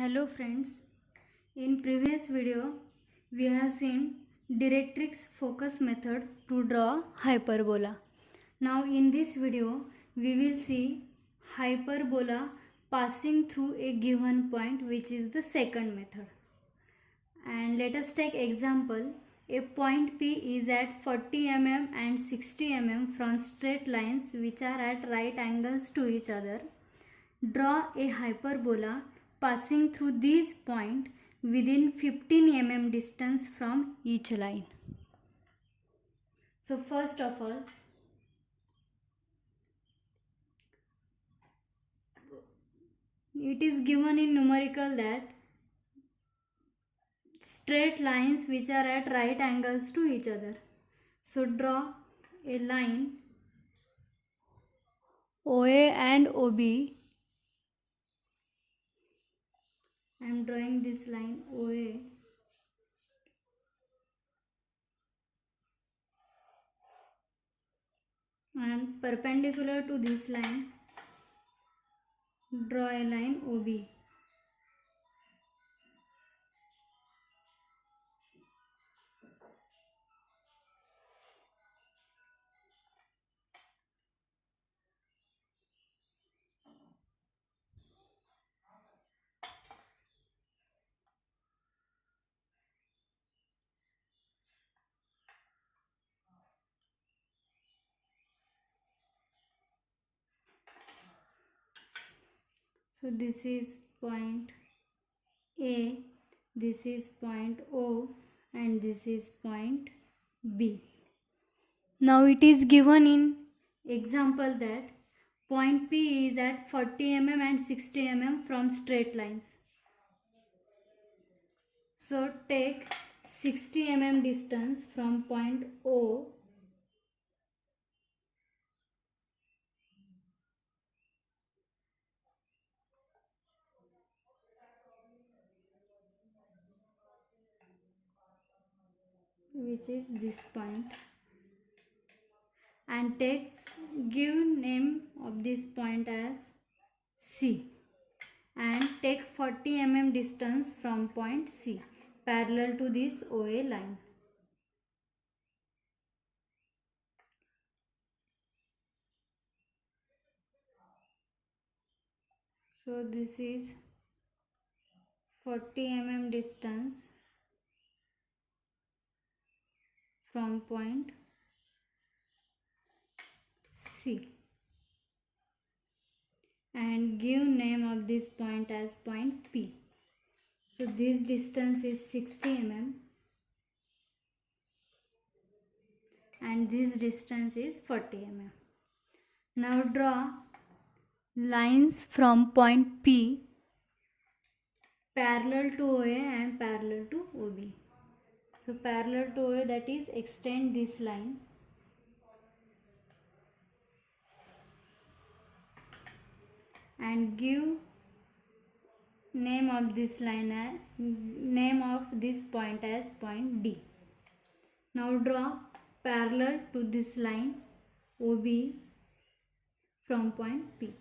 Hello friends, in previous video we have seen directrix focus method to draw hyperbola. Now in this video we will see hyperbola passing through a given point, which is the second method. And let us take example. A point P is at 40 mm and 60 mm from straight lines which are at right angles to each other. Draw a hyperbola passing through these points within 15 mm distance from each line. So first of all, it is given in numerical that straight lines which are at right angles to each other. So draw a line OA and OB. I am drawing this line OA and perpendicular to this line draw a line OB. So this is point A, this is point O, and this is point B. Now it is given in example that point P is at 40 mm and 60 mm from straight lines. So take 60 mm distance from point O which is this point, and give name of this point as C, and take 40 mm distance from point C parallel to this OA line. So this is 40 mm distance from point C, and give name of this point as point P. So this distance is 60 mm and this distance is 40 mm. Now draw lines from point P parallel to OA and parallel to OB. So parallel to OA, that is extend this line and give name of this line as name of this point as point D. Now draw parallel to this line OB from point P.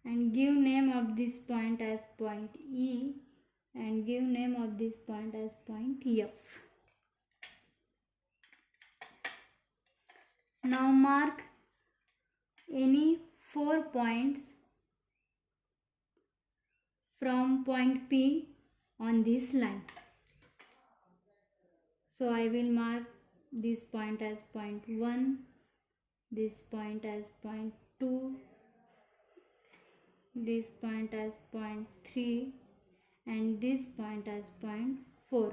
And give name of this point as point E and give name of this point as point F. Now mark any 4 points from point P on this line. So I will mark this point as point 1, this point as point 2, this point as point 3, and this point as point 4.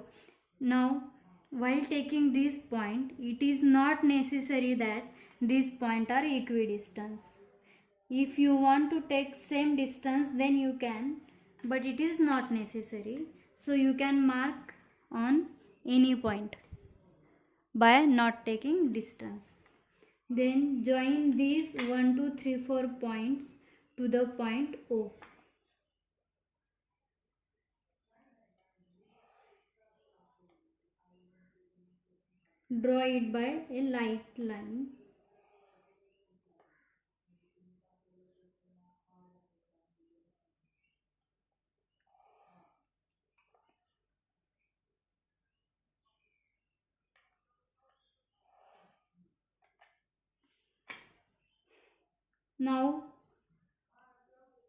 Now while taking this point, it is not necessary that these points are equidistant. If you want to take same distance, then you can, but it is not necessary. So you can mark on any point by not taking distance. Then join these 1, 2, 3, 4 points to the point O. draw it by a light line. Now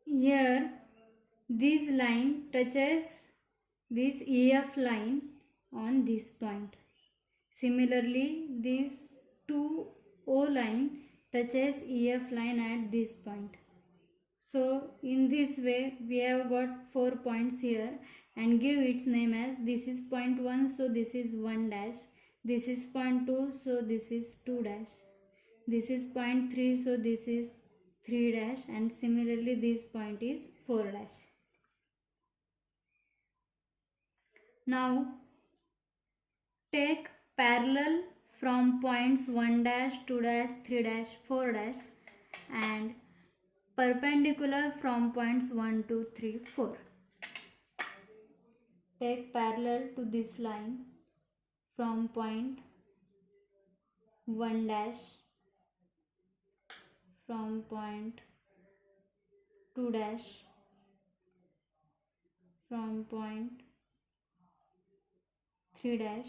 here this line touches this EF line on this point. Similarly, this 2O line touches EF line at this point. So in this way we have got 4 points here and give its name as this is point 1, so this is 1 dash, this is point 2, so this is 2 dash, this is point 3, so this is 3 dash, and similarly this point is 4 dash. Now take parallel from points 1 dash, 2 dash, 3 dash, 4 dash and perpendicular from points 1, 2, 3, 4. Take parallel to this line from point 1 dash, from point 2 dash, from point 3 dash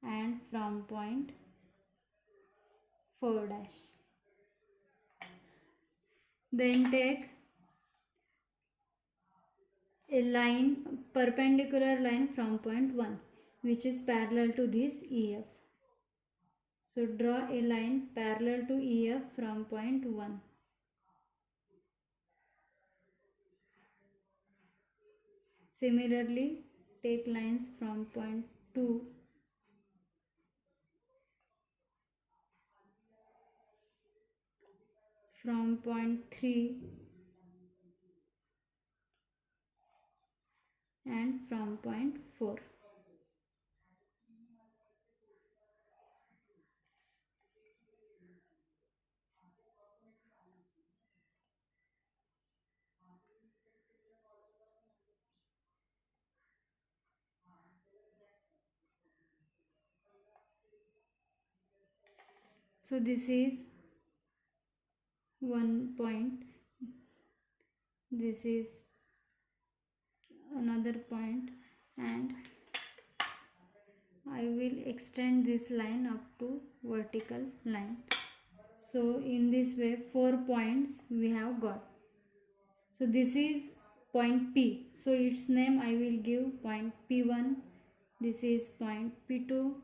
and from point 4 dash. Then take a line, perpendicular line from point 1 which is parallel to this EF. So draw a line parallel to EF from point 1. Similarly, take lines from point 2, from point 3 and from point 4. So this is one point, this is another point, and I will extend this line up to vertical line. So in this way 4 points we have got. So this is point P, so its name I will give point P1, this is point P2,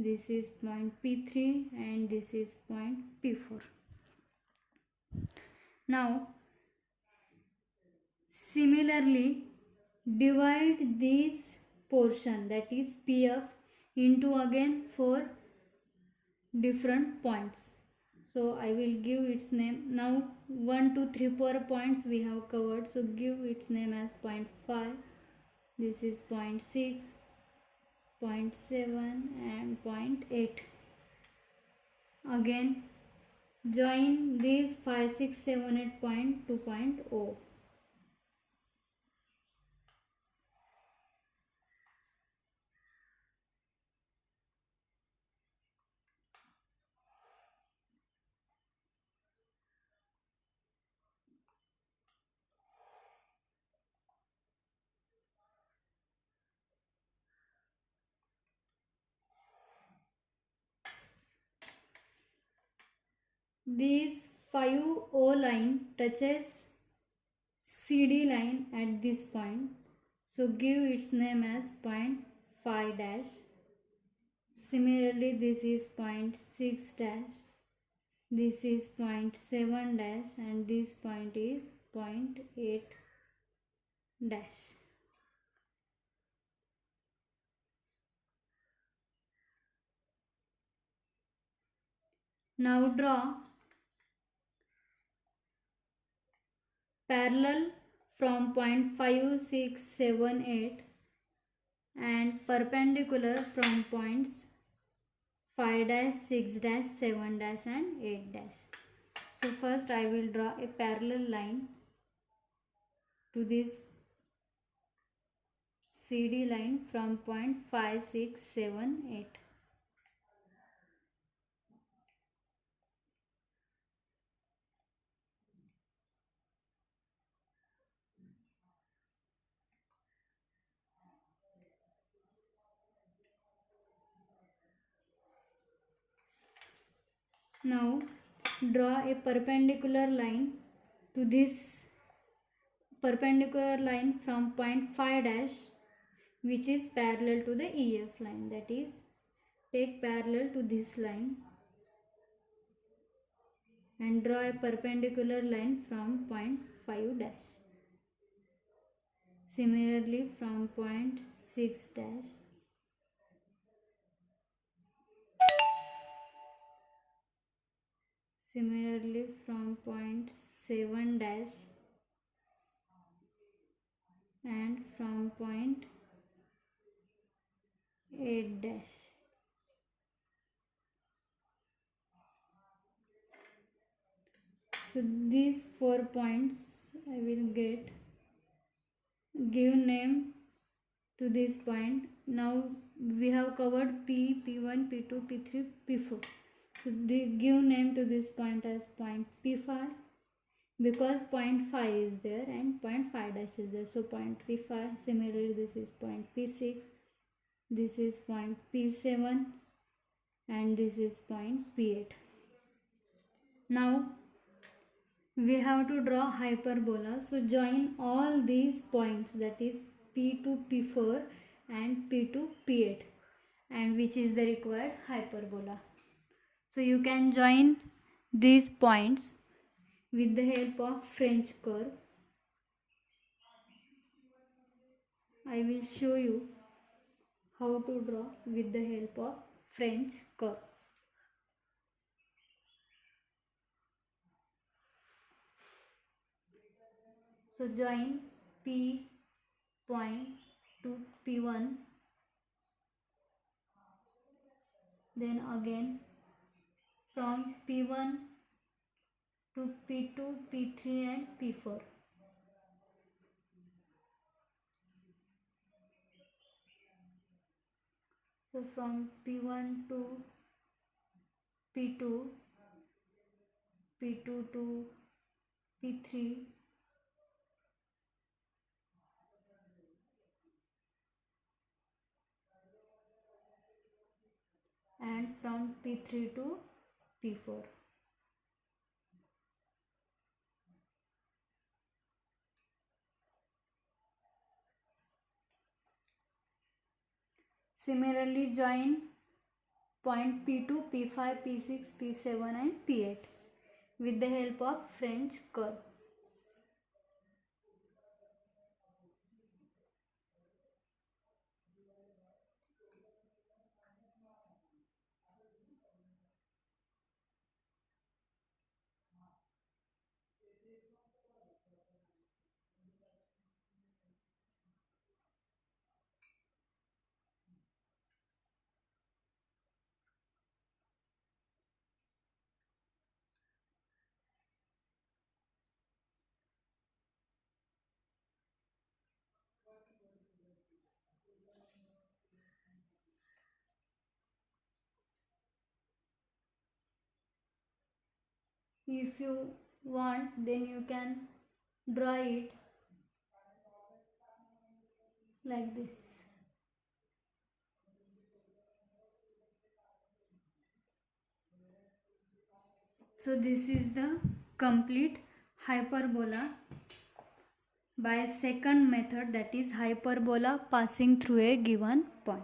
this is point P3 and this is point P4. Now similarly divide this portion, that is PF, into again 4 different points. So I will give its name. Now 1, 2, 3, 4 points we have covered, so give its name as point 5, this is point 6, point 7 and point 8. Again join these 5, 6, 7, 8 point to point O. This 5O line touches CD line at this point, so give its name as point 5 dash. Similarly, this is point 6 dash, this is point 7 dash and this point is point 8 dash. Now draw parallel from point 5, 6, 7, 8 and perpendicular from points 5 dash, 6 dash, 7 dash and 8 dash. So first I will draw a parallel line to this CD line from point 5, 6, 7, 8. Now draw a perpendicular line to this perpendicular line from point phi dash, which is parallel to the EF line. That is, take parallel to this line and draw a perpendicular line from point 5 dash. Similarly, from point 6 dash, similarly from point 7 dash, and from point 8 dash. So these 4 points I will give name to this point. Now we have covered P, P1, P2, P3, P4. So they give name to this point as point P5, because point 5 is there and point 5 dash is there. So point P5. Similarly, this is point P6, this is point P7, and this is point P8. Now we have to draw hyperbola. So join all these points, that is P2, P4 and P2, P8, and which is the required hyperbola. So you can join these points with the help of French curve. I will show you how to draw with the help of French curve. So join P point to P1, then again from P1 to P2, P3 and P4. So from P1 to P2, P2 to P3, and from P3 to P4. Similarly, join point P2, P5, P6, P7 and P8 with the help of French curve. If you want, then you can draw it like this. So this is the complete hyperbola by second method, that is hyperbola passing through a given point.